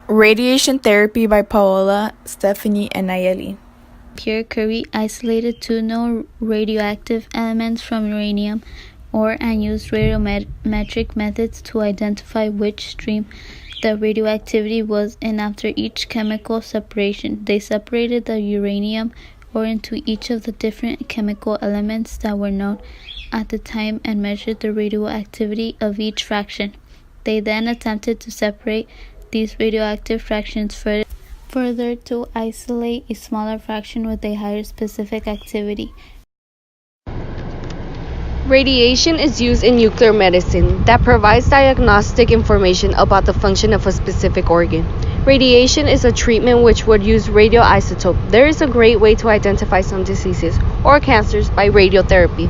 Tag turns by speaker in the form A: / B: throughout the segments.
A: Radiation Therapy by Paola, Stephanie, and Nayeli.
B: Pierre Curie isolated two known radioactive elements from uranium ore and used radiometric methods to identify which stream the radioactivity was in. After each chemical separation, they separated the uranium ore into each of the different chemical elements that were known at the time and measured the radioactivity of each fraction. They then attempted to separate these radioactive fractions further to isolate a smaller fraction with a higher specific activity.
C: Radiation is used in nuclear medicine that provides diagnostic information about the function of a specific organ. Radiation is a treatment which would use radioisotope. There is a great way to identify some diseases or cancers by radiotherapy.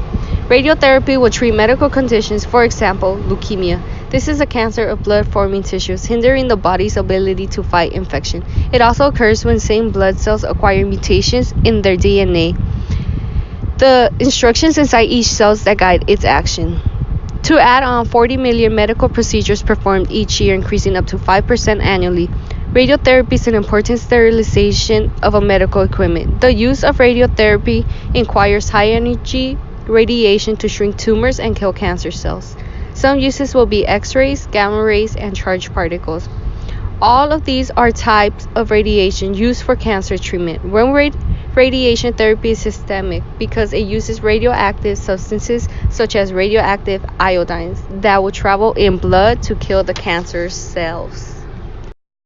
C: Radiotherapy will treat medical conditions, for example, leukemia. This is a cancer of blood-forming tissues, hindering the body's ability to fight infection. It also occurs when same blood cells acquire mutations in their DNA. The instructions inside each cells that guide its action. To add on, 40 million medical procedures performed each year, increasing up to 5% annually. Radiotherapy is an important sterilization of a medical equipment. The use of radiotherapy requires high-energy radiation to shrink tumors and kill cancer cells. Some uses will be X-rays, gamma rays, and charged particles. All of these are types of radiation used for cancer treatment. When radiation therapy is systemic because it uses radioactive substances such as radioactive iodines that will travel in blood to kill the cancer cells.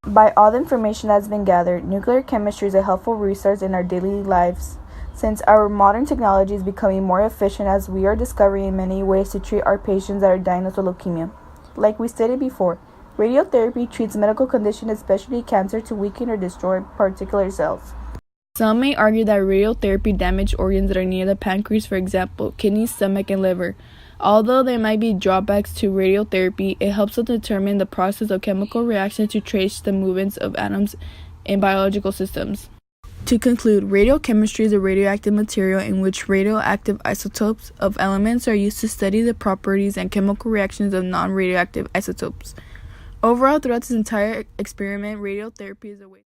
A: By all the information that has been gathered, nuclear chemistry is a helpful resource in our daily lives since our modern technology is becoming more efficient as we are discovering many ways to treat our patients that are diagnosed with leukemia. Like we stated before, radiotherapy treats medical conditions, especially cancer, to weaken or destroy particular cells. Some may argue that radiotherapy damages organs that are near the pancreas, for example, kidneys, stomach, and liver. Although there might be drawbacks to radiotherapy, it helps to determine the process of chemical reactions to trace the movements of atoms in biological systems. To conclude, radiochemistry is a radioactive material in which radioactive isotopes of elements are used to study the properties and chemical reactions of non-radioactive isotopes. Overall, throughout this entire experiment, radiotherapy is a way